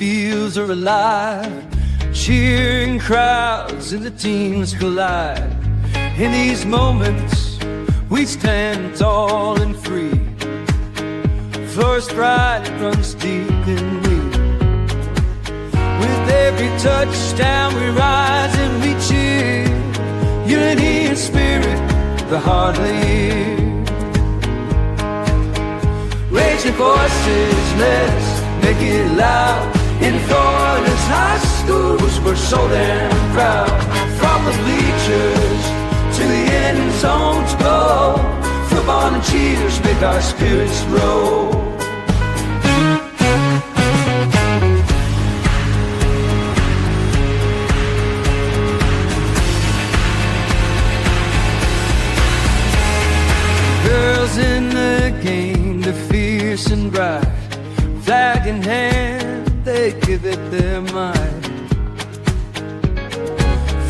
fields are alive, cheering crowds and the teams collide. In these moments, we stand tall and free. First pride runs deep in me. With every touchdown, we rise and we cheer. Unity and spirit, the Hardee. Raising voices, let's make it loud. In Florida's high schools, we're so damn proud. From the bleachers to the end zones go, football and cheers make our spirits grow. Girls in the game, they're fierce and bright. Flag in hand, they give it their might.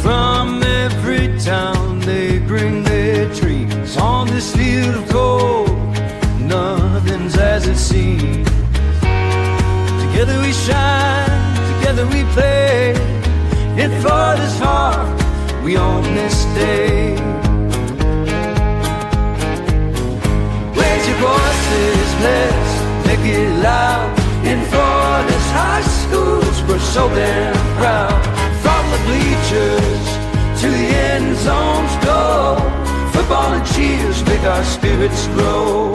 From every town they bring their dreams. On this field of gold, nothing's as it seems. Together we shine, together we play. In Florida's heart, we own this day. Raise your voices, let's make it loud. In Florida's high schools, we're so damn proud. From the bleachers to the end zones go, football and cheers make our spirits grow.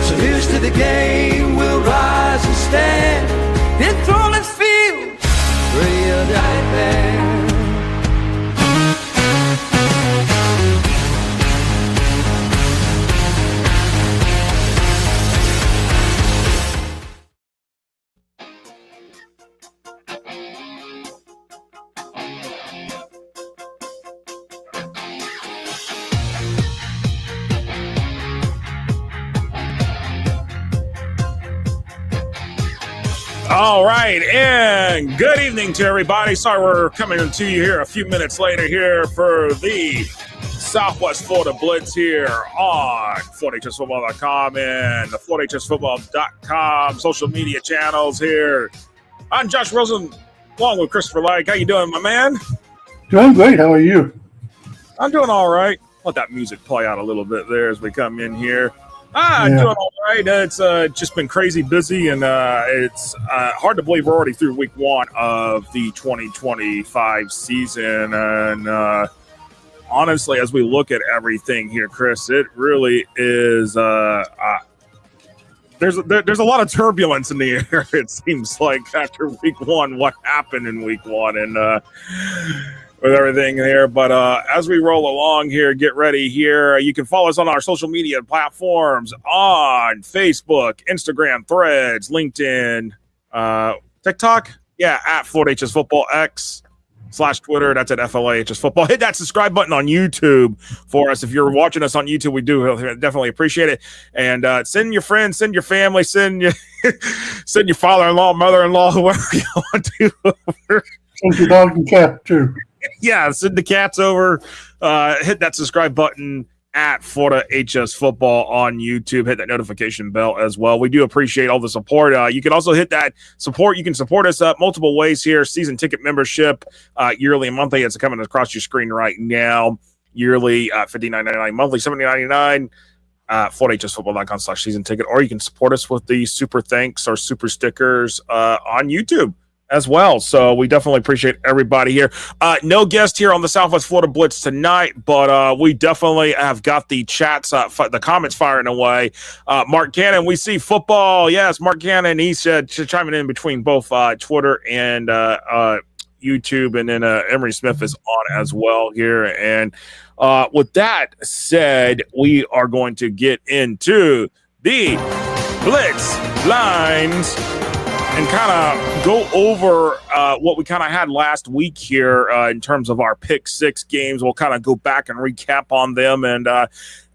So here's to the game, we'll rise and stand. Enthralling field, radio night band. All right, and good evening to everybody. Sorry we're coming to you here a few minutes later here for the Southwest Florida Blitz here on FloorHSFootball.com and the FloorHSFootball.com social media channels here. I'm Josh Rosen, along with Christopher Like. How you doing, my man? Doing great. How are you? I'm doing all right. Let that music play out a little bit there as we come in here. I'm doing all right. It's just been crazy busy, and it's hard to believe we're already through week one of the 2025 season. And honestly, as we look at everything here, Chris, it really is there's a lot of turbulence in the air, it seems like, after week one, what happened in week one. And with everything here. But as we roll along here, get ready here. You can follow us on our social media platforms on Facebook, Instagram, Threads, LinkedIn, TikTok. Yeah, at FloorHS Football, X/Twitter. That's at FLAHS Football. Hit that subscribe button on YouTube for us. If you're watching us on YouTube, we do definitely appreciate it. And send your friends, send your family, send your father-in-law, mother-in-law, whoever you want to. Send your dog and cat, too. Yeah, send the cats over. Hit that subscribe button at Florida HS Football on YouTube. Hit that notification bell as well. We do appreciate all the support. You can also hit that support. You can support us multiple ways here. Season ticket membership, yearly and monthly. It's coming across your screen right now. Yearly, $59.99. Monthly, $70.99. FloorHSFootball.com/season ticket. Or you can support us with the super thanks or super stickers on YouTube as well. So we definitely appreciate everybody here. No guest here on the Southwest Florida Blitz tonight, but we definitely have got the chats, the comments firing away. Mark Cannon, we see football. Yes, Mark Cannon, he's chiming in between both Twitter and YouTube, and then Emery Smith is on as well here. And with that said, we are going to get into the Blitz Lines and kind of go over what we kind of had last week here in terms of our pick six games. We'll kind of go back and recap on them. And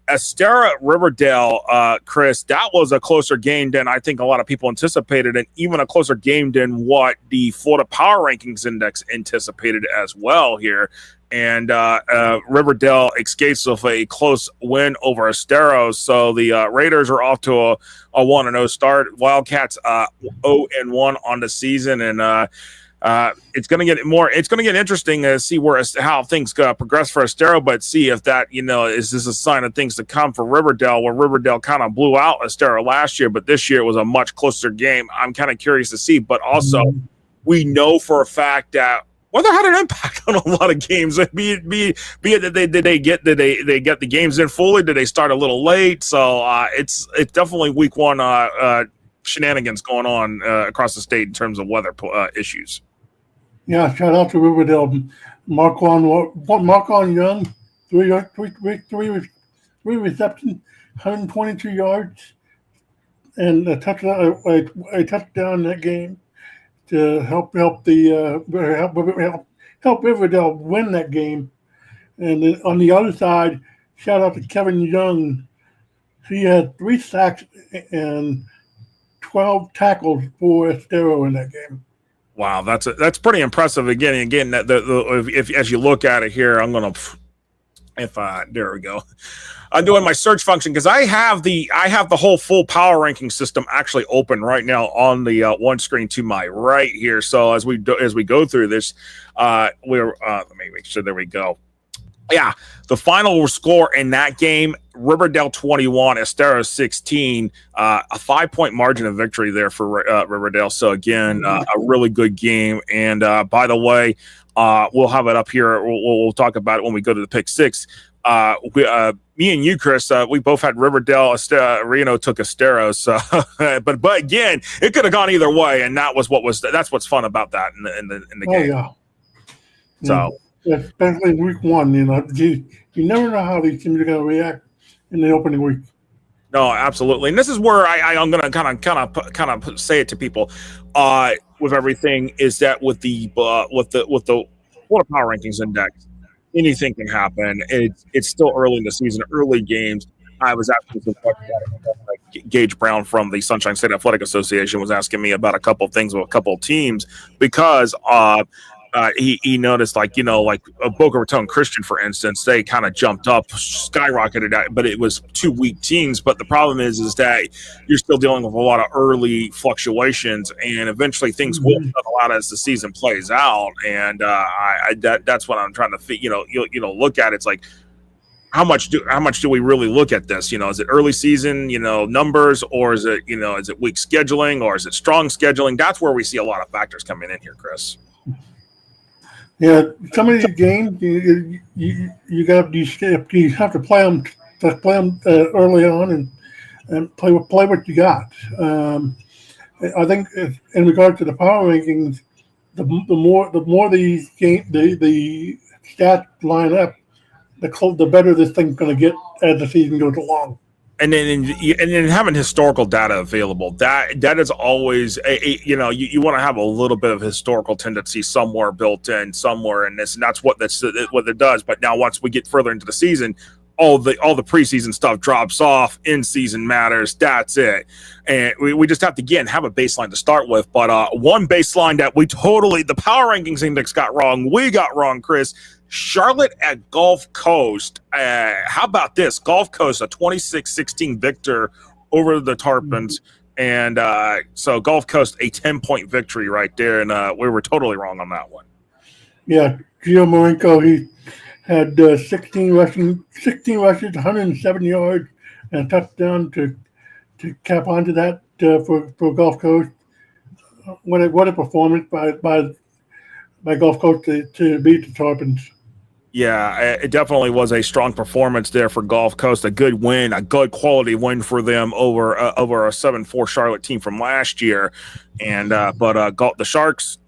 Estera Riverdale, Chris, that was a closer game than I think a lot of people anticipated, and even a closer game than what the Florida Power Rankings Index anticipated as well here. and Riverdale escapes with a close win over Estero. So the Raiders are off to a 1-0 start. Wildcats 0-1 on the season, and it's going to get more. It's going to get interesting to see how things progress for Estero, but see if that is this a sign of things to come for Riverdale, where Riverdale kind of blew out Estero last year, but this year it was a much closer game. I'm kind of curious to see, but also we know for a fact that weather had an impact on a lot of games. Be it that they get the games in fully? Did they start a little late? So it's definitely week one shenanigans going on across the state in terms of weather issues. Yeah, shout out to Riverdale. Marquand Young, three receptions, 122 yards, and a touchdown in that game to help Riverdale win that game. And then on the other side, shout out to Kevin Young. He had 3 sacks and 12 tackles for Estero in that game. Wow, that's pretty impressive. Again, that if as you look at it here, I'm gonna there we go. I'm doing my search function because I have the whole full power ranking system actually open right now on the one screen to my right here. So as we go through this, let me make sure. There we go. Yeah, the final score in that game: Riverdale 21, Estero 16. A 5-point margin of victory there for Riverdale. So again, a really good game. And by the way, we'll have it up here. We'll talk about it when we go to the pick six. Me and you, Chris, we both had Riverdale. Reno took Estero. So, but again, it could have gone either way, and that's what's fun about that in the game. Yeah. So. Especially in week one, you never know how these teams are going to react in the opening week. No, absolutely, and this is where I'm going to kind of say it to people with everything is that with the Florida Power Rankings Index, anything can happen. It's still early in the season, early games. I was asking some questions about Gage Brown from the Sunshine State Athletic Association was asking me about a couple of things with a couple of teams because he noticed like Boca Raton Christian, for instance, they kind of jumped up, skyrocketed, but it was 2 weak teams. But the problem is that you're still dealing with a lot of early fluctuations, and eventually things will settle out as the season plays out. And that's what I'm trying to look at. It's like how much do we really look at this? Is it early season numbers, or is it is it weak scheduling, or is it strong scheduling? That's where we see a lot of factors coming in here, Chris. Yeah, some of these games you have to play them early on and play what you got. I think in regard to the power rankings, the more these the stats line up, the better this thing's going to get as the season goes along. And then having historical data available, that is always you want to have a little bit of historical tendency somewhere built in somewhere in this, and that's what it does. But now once we get further into the season, all the preseason stuff drops off. In season matters. That's it, and we just have to again have a baseline to start with. But one baseline that the power rankings index got wrong. We got wrong, Chris. Charlotte at Gulf Coast. How about this? Gulf Coast, a 26-16 victor over the Tarpons. And so Gulf Coast, a 10-point victory right there. And we were totally wrong on that one. Yeah, Gio Marenko, he had 16 rushes, 107 yards, and a touchdown to cap onto that for Gulf Coast. What a performance by Gulf Coast to beat the Tarpons. Yeah, it definitely was a strong performance there for Gulf Coast. A good win, a good quality win for them over a 7-4 Charlotte team from last year. And the Sharks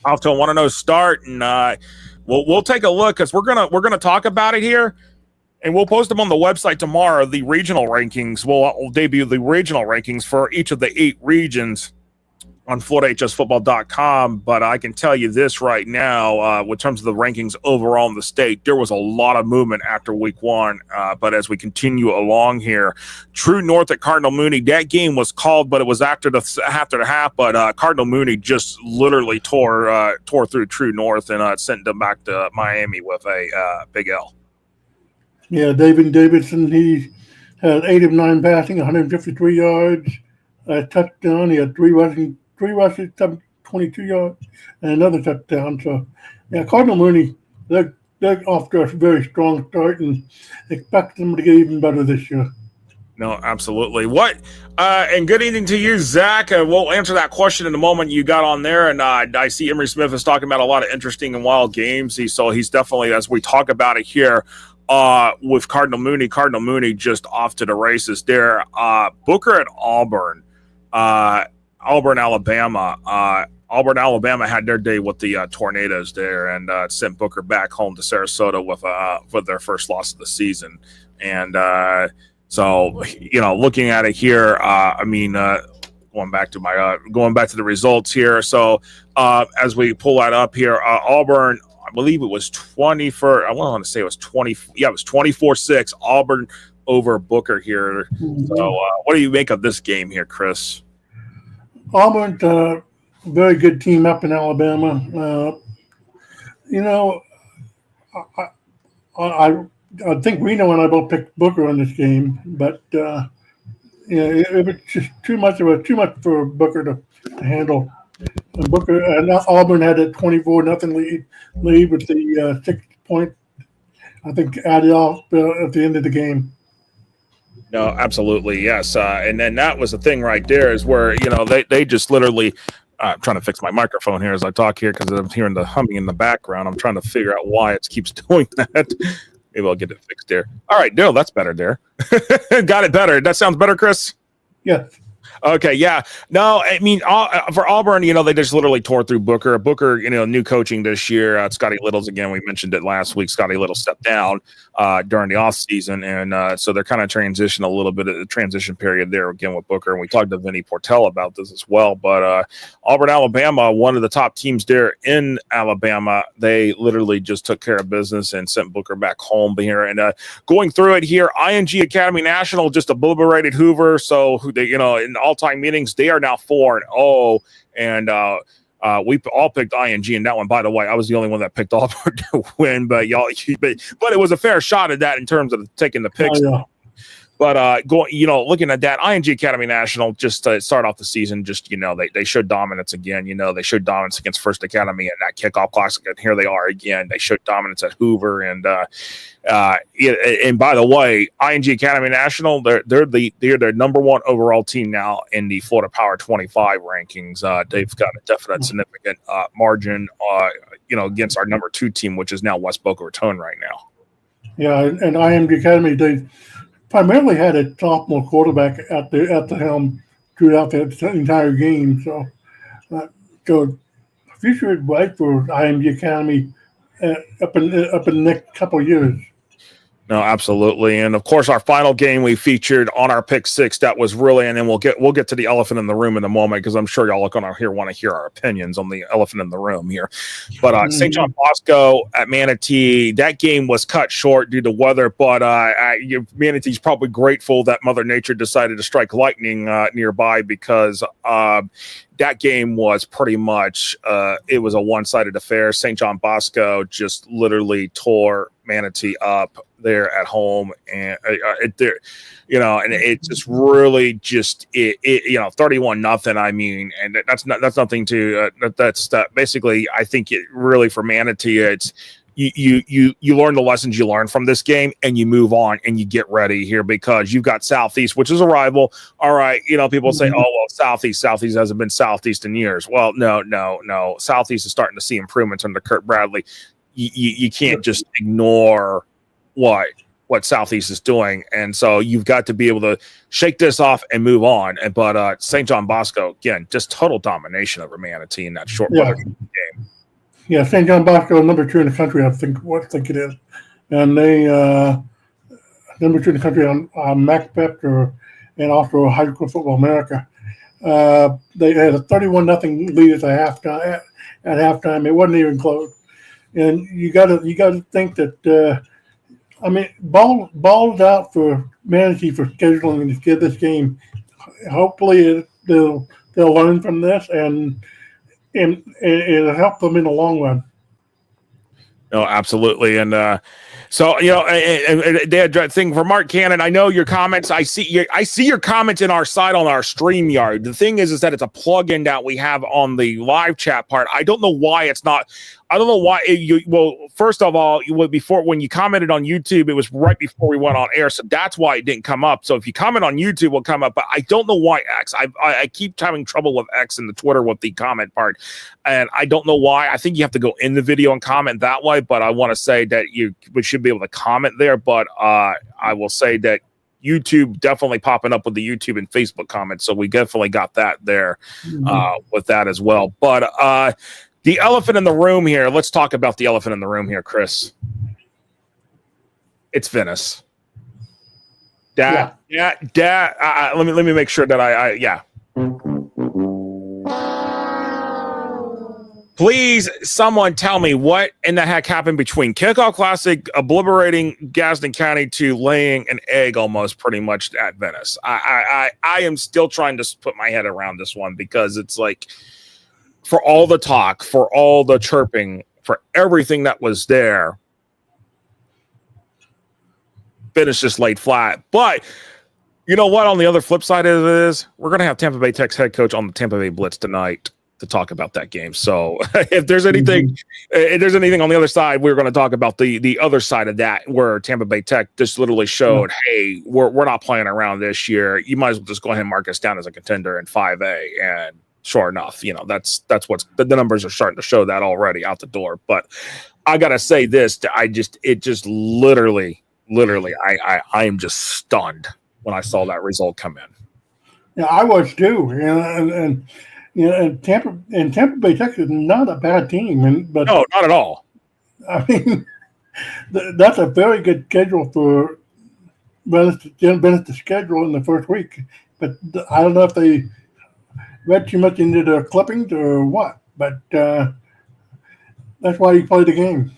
off to a 1-0 start, and we'll take a look because we're gonna talk about it here, and we'll post them on the website tomorrow. The regional rankings, we'll debut the regional rankings for each of the 8 regions. on FloridaHSFootball.com, but I can tell you this right now, in terms of the rankings overall in the state, there was a lot of movement after week one. But as we continue along here, True North at Cardinal Mooney, that game was called, but it was after the half. But Cardinal Mooney just literally tore through True North and sent them back to Miami with a big L. Yeah, David Davidson, he had 8 of 9 passing, 153 yards, a touchdown. He had three rushes, 22 yards, and another touchdown. So, yeah, Cardinal Mooney, they're off to a very strong start and expect them to get even better this year. No, absolutely. And good evening to you, Zach. We'll answer that question in a moment. You got on there, and I see Emery Smith is talking about a lot of interesting and wild games. He's definitely, as we talk about it here, with Cardinal Mooney just off to the races there. Booker at Auburn, Alabama. Auburn, Alabama had their day with the Tornadoes there and sent Booker back home to Sarasota with their first loss of the season. And so, looking at it here, going back to the results here. So as we pull that up here, Auburn, I believe it was 24. I want to say it was 20. Yeah, it was 24-6. Auburn over Booker here. So, what do you make of this game here, Chris? Auburn's a very good team up in Alabama. I think Reno and I both picked Booker in this game, but it was just too much for Booker to handle. And Booker and Auburn had a 24-0 lead with the 6 point, I think, added off at the end of the game. No, absolutely, yes. And then that was the thing right there is where, they just literally I'm trying to fix my microphone here as I talk here because I'm hearing the humming in the background. I'm trying to figure out why it keeps doing that. Maybe I'll get it fixed there. All right, no, that's better there. Got it better. That sounds better, Chris? Yeah. Okay, yeah. No, I mean, for Auburn, they just literally tore through Booker. Booker, new coaching this year. Scotty Little's, again, we mentioned it last week. Scotty Little stepped down during the offseason, and so they're kind of transition a little bit of the transition period there again with Booker. And we talked to Vinny Portell about this as well. But Auburn, Alabama, one of the top teams there in Alabama, they literally just took care of business and sent Booker back home here. And going through it here, ING Academy National just obliterated Hoover. So they, in all-time meetings, they are now 4-0, and we all picked ING in that one. By the way, I was the only one that picked Auburn to win, but it was a fair shot at that in terms of taking the picks. Oh, yeah. But looking at that, ING Academy National, just to start off the season, just they showed dominance again. They showed dominance against First Academy and that kickoff classic, and here they are again. They showed dominance at Hoover, and by the way, ING Academy National, they're their number one overall team now in the Florida Power 25 rankings. They've got a definite significant margin, against our number 2 team, which is now West Boca Raton right now. Yeah, and IMG Academy, they primarily had a sophomore quarterback at the helm throughout the entire game. So the future is bright for IMG Academy up in the next couple of years. No, absolutely. And of course, our final game we featured on our pick 6, that was really, and then we'll get to the elephant in the room in a moment, because I'm sure y'all are going to want to hear our opinions on the elephant in the room here. But St. John Bosco at Manatee, that game was cut short due to weather, but Manatee's probably grateful that Mother Nature decided to strike lightning nearby, because that game was pretty much it was a one-sided affair. St. John Bosco just literally tore Manatee up there at home, and and it just really just 31-0. I mean, and that's nothing to that's basically, I think it really, for Manatee, it's you learn the lessons you learn from this game, and you move on and you get ready here, because you've got Southeast, which is a rival. All right, people say, oh well, Southeast hasn't been Southeast in years. Well, no, Southeast is starting to see improvements under Kurt Bradley. You can't just ignore what Southeast is doing, and so you've got to be able to shake this off and move on. But St. John Bosco, again, just total domination over Manatee in that short game. Yeah, St. John Bosco, number 2 in the country, I think it is, and they number 2 in the country on MacPep and also High School Football America. They had a 31-0 lead at the halftime. At halftime, it wasn't even close. And you got to think that. Balls out for Manatee for scheduling this game. Hopefully, they'll learn from this and it'll help them in the long run. No, absolutely. And so, you know, and they had a thing for Mark Cannon. I know your comments. I see your comments in our site on our StreamYard. The thing is that it's a plugin that we have on the live chat part. I don't know why it's not. I don't know why. Well, first of all, before when you commented on YouTube, it was right before we went on air, so that's why it didn't come up. So if you comment on YouTube, it will come up. But I don't know why X. I keep having trouble with X in the Twitter with the comment part, and I don't know why. I think you have to go in the video and comment that way. But I want to say that we should be able to comment there. But I will say that YouTube definitely popping up with the YouTube and Facebook comments, so we definitely got that there with that as well. But the elephant in the room here. Let's talk about the elephant in the room here, Chris. It's Venice. Let me make sure that Please, someone tell me what in the heck happened between Kickoff Classic obliterating Gaston County to laying an egg almost pretty much at Venice. I am still trying to put my head around this one because it's like, for all the talk, for all the chirping, for everything that was there, Venice just laid flat. But you know what? On the other flip side of it is, we're going to have Tampa Bay Tech's head coach on the Tampa Bay Blitz tonight to talk about that game. So if there's anything, on the other side, we're going to talk about the other side of that, where Tampa Bay Tech just literally showed, hey, we're not playing around this year. You might as well just go ahead and mark us down as a contender in 5A. And sure enough, you know, that's what's the numbers are starting to show that already out the door. But I gotta say this, I am just stunned when I saw that result come in. Yeah, I was too. And Tampa Bay Tech is not a bad team, but no, not at all. I mean, that's a very good schedule for Venice to schedule in the first week. But I don't know if they read too much into the clippings or what, but that's why you play the game.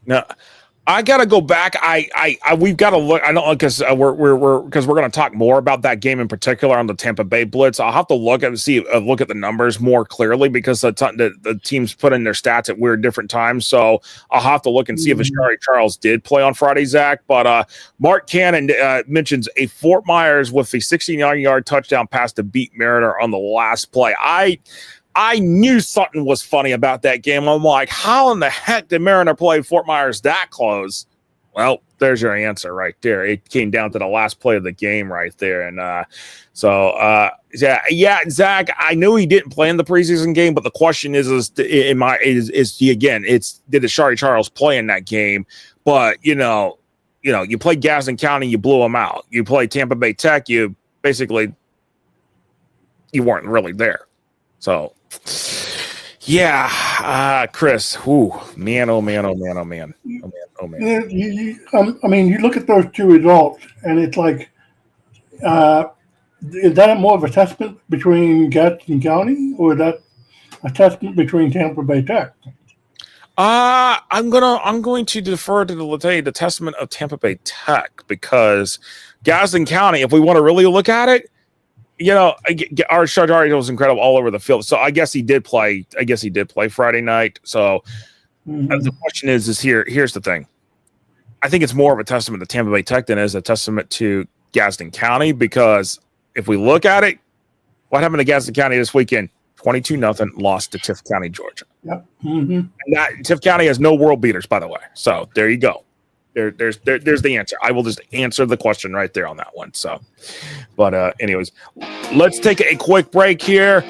Now, I gotta go back. We've got to look. I know because we're going to talk more about that game in particular on the Tampa Bay Blitz. I'll have to look at the numbers more clearly because the teams put in their stats at weird different times. So I'll have to look and see if Ashari Charles did play on Friday, Zach. But Mark Cannon mentions a Fort Myers with the 69-yard touchdown pass to beat Mariner on the last play. I knew something was funny about that game. I'm like, how in the heck did Mariner play Fort Myers that close? Well, there's your answer right there. It came down to the last play of the game right there. And Zach, I knew he didn't play in the preseason game, but the question did Ashari Charles play in that game? But you played Gaston County, you blew them out. You played Tampa Bay Tech, you weren't really there. So, yeah, Chris. Man, oh man. Yeah, you look at those two results, and it's like, is that more of a testament between Gaston County, or is that a testament between Tampa Bay Tech? I'm going to defer to the testament of Tampa Bay Tech, because Gaston County, if we want to really look at it, our Shardari was incredible all over the field. So I guess he did play. Friday night. So the question is here's the thing. I think it's more of a testament to Tampa Bay Tech than it is a testament to Gaston County, because if we look at it, what happened to Gaston County this weekend? 22-0 lost to Tift County, Georgia. Yep. And Tift County has no world beaters, by the way. So there you go. There's the answer. I will just answer the question right there on that one. So, but anyways, let's take a quick break here.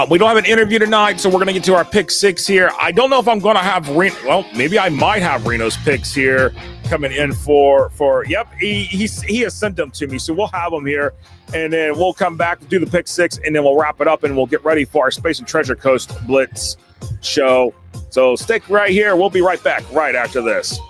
We don't have an interview tonight, so we're going to get to our pick six here. I don't know if I'm going to have Reno. Well, maybe I might have Reno's picks here coming in for. Yep, he has sent them to me, so we'll have them here, and then we'll come back, do the pick six, and then we'll wrap it up, and we'll get ready for our Space and Treasure Coast Blitz show. So stick right here. We'll be right back right after this.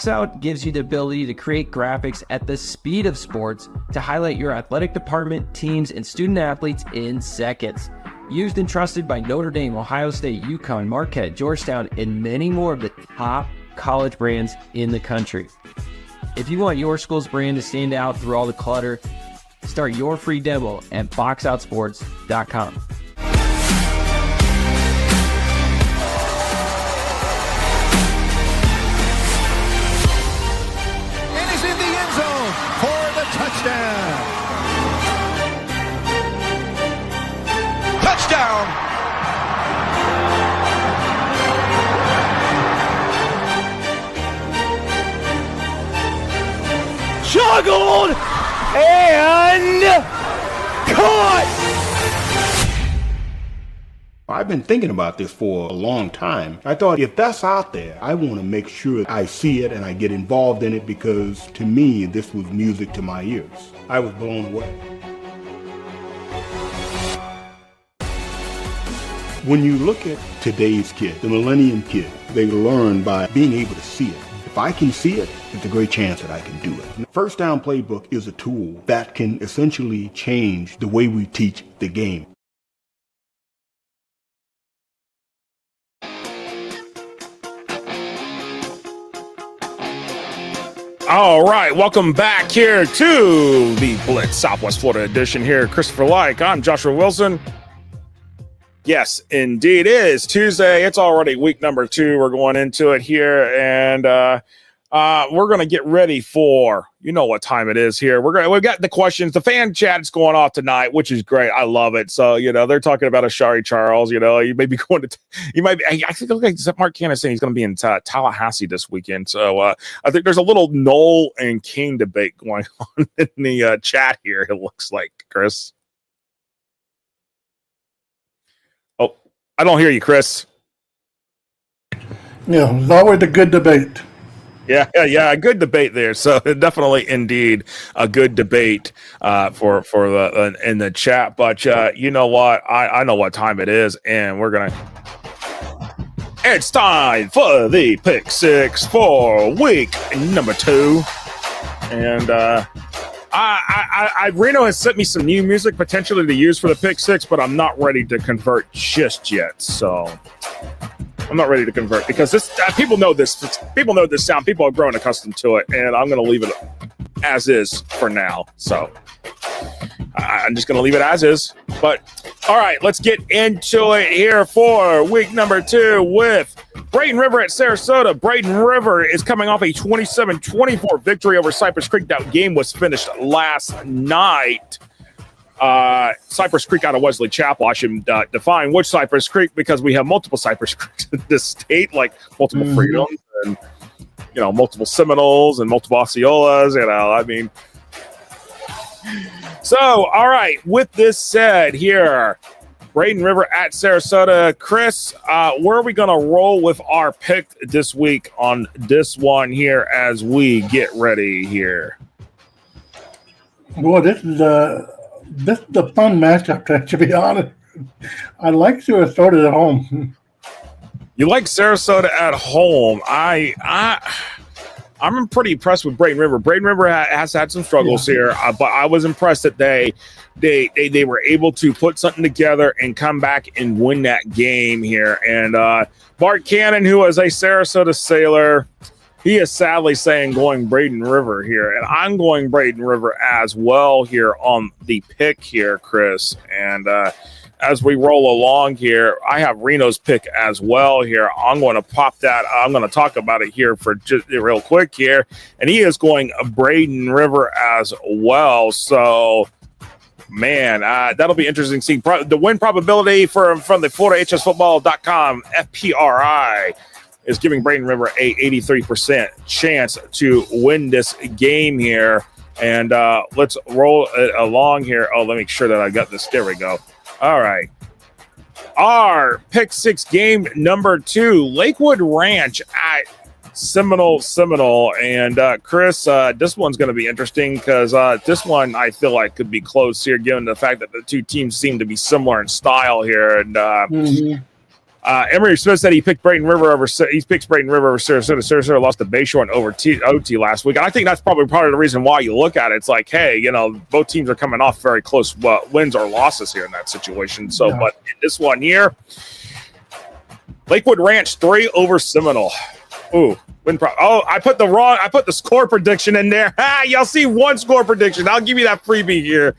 BoxOut gives you the ability to create graphics at the speed of sports to highlight your athletic department, teams, and student athletes in seconds. Used and trusted by Notre Dame, Ohio State, UConn, Marquette, Georgetown, and many more of the top college brands in the country. If you want your school's brand to stand out through all the clutter, start your free demo at boxoutsports.com. And is in the end zone for the touchdown. Touchdown. Juggled and caught. I've been thinking about this for a long time. I thought, if that's out there, I want to make sure I see it and I get involved in it, because to me, this was music to my ears. I was blown away. When you look at today's kid, the millennium kid, they learn by being able to see it. If I can see it, there's a great chance that I can do it. The First Down Playbook is a tool that can essentially change the way we teach the game. All right, welcome back here to the Blitz Southwest Florida edition here. Christopher Like, I'm Joshua Wilson. Yes, indeed, it is Tuesday. It's already week number 2. We're going into it here, and we're going to get ready for, you know what time it is here. We've got the questions. The fan chat is going off tonight, which is great. I love it. So, they're talking about Ashari Charles. You may be going to, I think like Mark Cannon saying he's going to be in Tallahassee this weekend. So I think there's a little Noel and King debate going on in the chat here. It looks like, Chris. I don't hear you, Chris. Yeah, it's always a good debate. Yeah, a good debate there. So definitely, indeed, a good debate for the in the chat. But you know what? I know what time it is, and we're gonna. It's time for the pick six for week number 2, and Reno has sent me some new music potentially to use for the pick six, but I'm not ready to convert just yet. So I'm not ready to convert because this people know this. People know this sound. People are growing accustomed to it, and I'm going to leave it as is for now. So I'm just going to leave it as is. But all right, let's get into it here for week number 2 with Braden River at Sarasota. Braden River is coming off a 27-24 victory over Cypress Creek. That game was finished last night. Cypress Creek out of Wesley Chapel. I should define which Cypress Creek, because we have multiple Cypress Creeks in this state, like multiple Freedoms and multiple Seminoles and multiple Osceolas. So, all right. With this said, here, Braden River at Sarasota. Chris, where are we going to roll with our pick this week on this one here as we get ready here? Boy, this is a fun matchup, to be honest. I like Sarasota at home. You like Sarasota at home. I'm pretty impressed with Braden River. Braden River has had some struggles here, but I was impressed that they were able to put something together and come back and win that game here. And Bart Cannon, who is a Sarasota Sailor, he is sadly saying going Braden River here, and I'm going Braden River as well here on the pick here, Chris. And as we roll along here, I have Reno's pick as well here. I'm going to pop that. I'm going to talk about it here for just real quick here, and he is going Braden River as well. So, man, that'll be interesting seeing the win probability from the FloridaHSFootball.com FPRI. Is giving Braden River a 83% chance to win this game here. And let's roll it along here. Oh, let me make sure that I got this. There we go. All right. Our pick 6 game number 2, Lakewood Ranch at Seminole. And Chris, this one's going to be interesting because this one I feel like could be close here, given the fact that the two teams seem to be similar in style here. And Emery Smith said he picked Brayton River over Sarasota. Sarasota lost to Bayshore in OT last week. And I think that's probably part of the reason why you look at it. It's like, hey, you know, both teams are coming off very close wins or losses here in that situation. So, yeah. But in this one here, Lakewood Ranch 3 over Seminole. Ooh, I put the score prediction in there. Y'all see one score prediction. I'll give you that freebie here,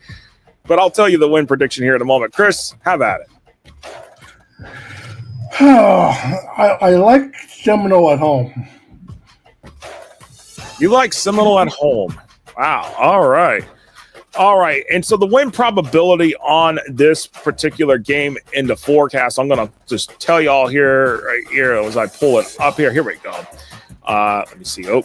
but I'll tell you the win prediction here in a moment. Chris, have at it. I like Seminole at home. You like Seminole at home. Wow. All right. And so the win probability on this particular game in the forecast, I'm going to just tell you all here, right here, as I pull it up here. Here we go. Let me see. Oh,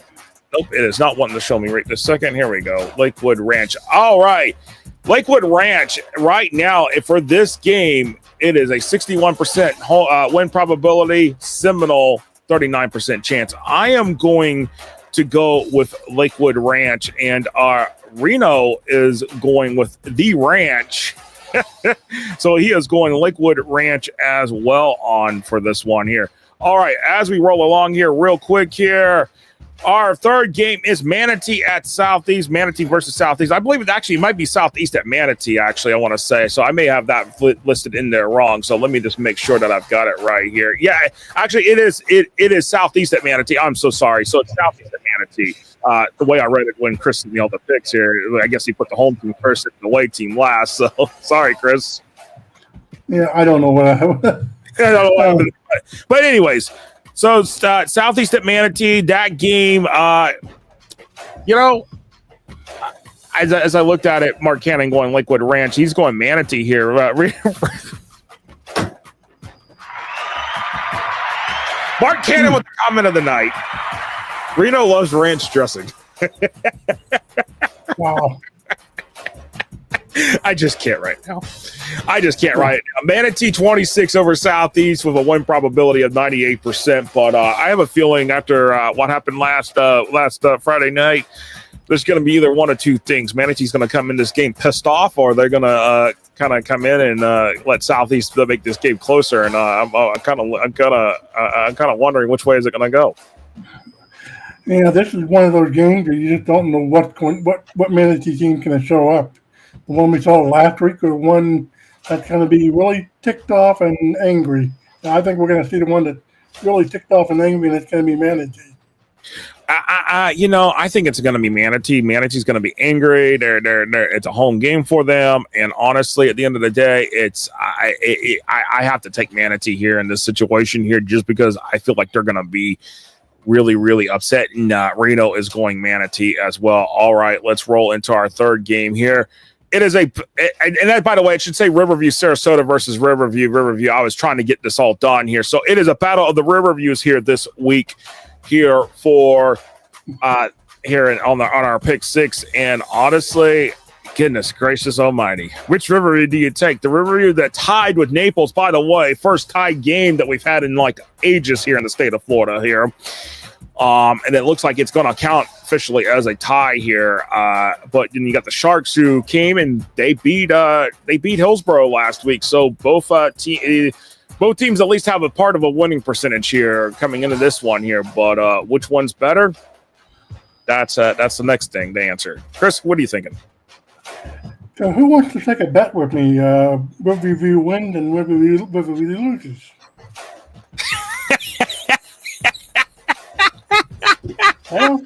nope. It is not wanting to show me right this second. Here we go. Lakewood Ranch. All right. Lakewood Ranch right now, for this game, it is a 61% win probability. Seminole, 39% chance. I am going to go with Lakewood Ranch, and Reno is going with the Ranch. So he is going Lakewood Ranch as well on for this one here. All right, as we roll along here real quick here, our third game is Manatee at Southeast. Manatee versus Southeast. I believe it might be Southeast at Manatee, actually, I want to say. So I may have that listed in there wrong. So let me just make sure that I've got it right here. Yeah, actually, it is Southeast at Manatee. I'm so sorry. So it's Southeast at Manatee. The way I read it when Chris nailed the picks here, I guess he put the home team first and the away team last. So sorry, Chris. Yeah, I don't know what happened. But anyways, so Southeast at Manatee, that game, you know, as I looked at it, Mark Cannon going Lakewood Ranch, he's going Manatee here. Mark Cannon with the comment of the night. Reno loves ranch dressing. Wow. I just can't right now. Manatee 26 over Southeast with a win probability of 98%. But I have a feeling after what happened last Friday night, there's going to be either one of two things. Manatee's going to come in this game pissed off, or they're going to kind of come in and let Southeast make this game closer. And I'm kind of wondering which way is it going to go. Yeah, this is one of those games where you just don't know what Manatee team can show up. The one we saw last week, or one that's going to be really ticked off and angry. And I think we're going to see the one that's really ticked off and angry, and it's going to be Manatee. I think it's going to be Manatee. Manatee's going to be angry. It's a home game for them, and honestly, at the end of the day, I have to take Manatee here in this situation here, just because I feel like they're going to be really, really upset. And Reno is going Manatee as well. All right, let's roll into our third game here. It is and that, by the way, it should say Riverview Sarasota versus Riverview. I was trying to get this all done here. So it is a battle of the Riverviews here this week here for here on our pick six. And honestly, goodness gracious almighty, which Riverview do you take? The Riverview that tied with Naples, by the way, first tie game that we've had in like ages here in the state of Florida here. And it looks like it's going to count officially as a tie here. But then you got the Sharks, who came and they beat Hillsborough last week. So both teams at least have a part of a winning percentage here coming into this one here. But which one's better? That's the next thing to answer. Chris, what are you thinking? So who wants to take a bet with me? Riverview wins and Riverview loses. All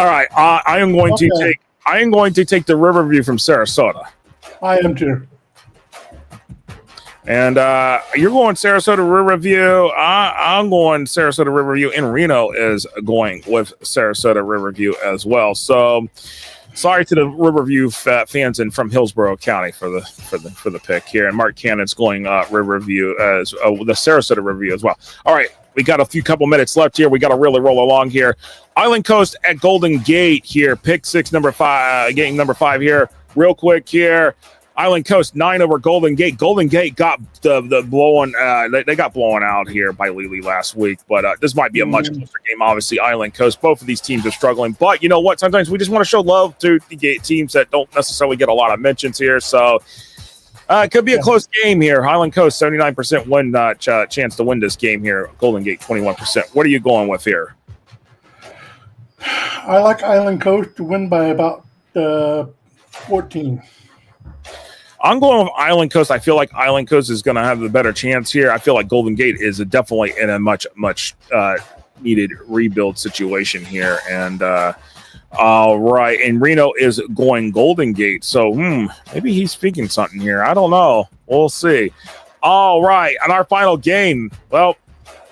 right, I am going to take the Riverview from Sarasota. I am too. And you're going Sarasota Riverview. I'm going Sarasota Riverview, and Reno is going with Sarasota Riverview as well. So sorry to the Riverview fans and from Hillsborough County for the pick here. And Mark Cannon's going Riverview as the Sarasota Riverview as well. All right, we got a couple minutes left here. We got to really roll along here. Island Coast at Golden Gate here. Pick six, game number 5 here. Real quick here. Island Coast 9 over Golden Gate. Golden Gate got the blowing. They got blown out here by Lely last week, but this might be a much closer game. Obviously, Island Coast. Both of these teams are struggling, but you know what? Sometimes we just want to show love to the teams that don't necessarily get a lot of mentions here. So It could be a close game here. Highland Coast, 79% win chance to win this game here. Golden Gate, 21%. What are you going with here? I like Highland Coast to win by about 14. I'm going with Island Coast. I feel like Island Coast is going to have the better chance here. I feel like Golden Gate is definitely in a much needed rebuild situation here. And all right, and Reno is going Golden Gate. So maybe he's speaking something here. I don't know. We'll see. All right, on our final game. Well,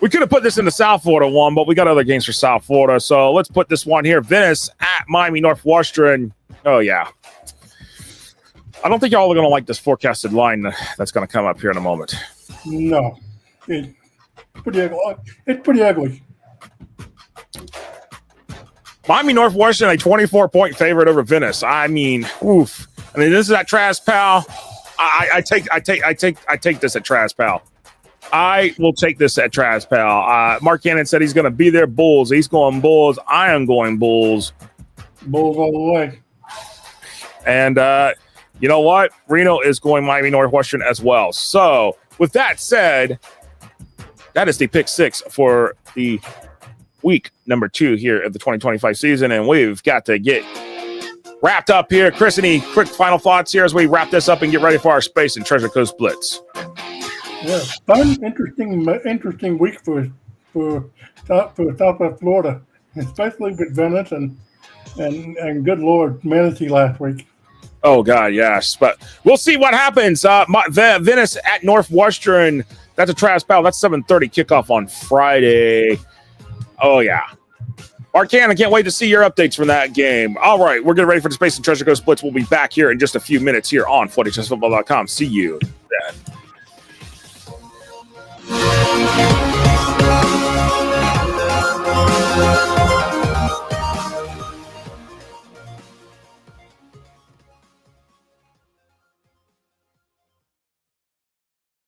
we could have put this in the South Florida one, but we got other games for South Florida. So let's put this one here. Venice at Miami Northwestern. Oh yeah. I don't think y'all are going to like this forecasted line that's going to come up here in a moment. No. It's pretty ugly. It's pretty ugly. Miami Northwestern, a 24-point favorite over Venice. I mean, oof. I mean, this is at Trask Pal. I take this at Trask Pal. I will take this at Trask Pal. Mark Cannon said he's going to be there. Bulls. He's going Bulls. I am going Bulls. Bulls all the way. And you know what? Reno is going Miami Northwestern as well. So, with that said, that is the pick 6 for the week number 2 here of the 2025 season. And we've got to get wrapped up here. Chris, any quick final thoughts here as we wrap this up and get ready for our Space and Treasure Coast Blitz? Yeah, fun, interesting week for Southwest Florida, especially with Venice and good Lord, Manatee last week. Oh, God, yes. But we'll see what happens. Venice at Northwestern. That's a Trask Pal. That's 7:30 kickoff on Friday. Oh, yeah. Mark Cannon, I can't wait to see your updates from that game. All right, we're getting ready for the Space and Treasure Coast Blitz. We'll be back here in just a few minutes here on FloodHSFootball.com. See you then.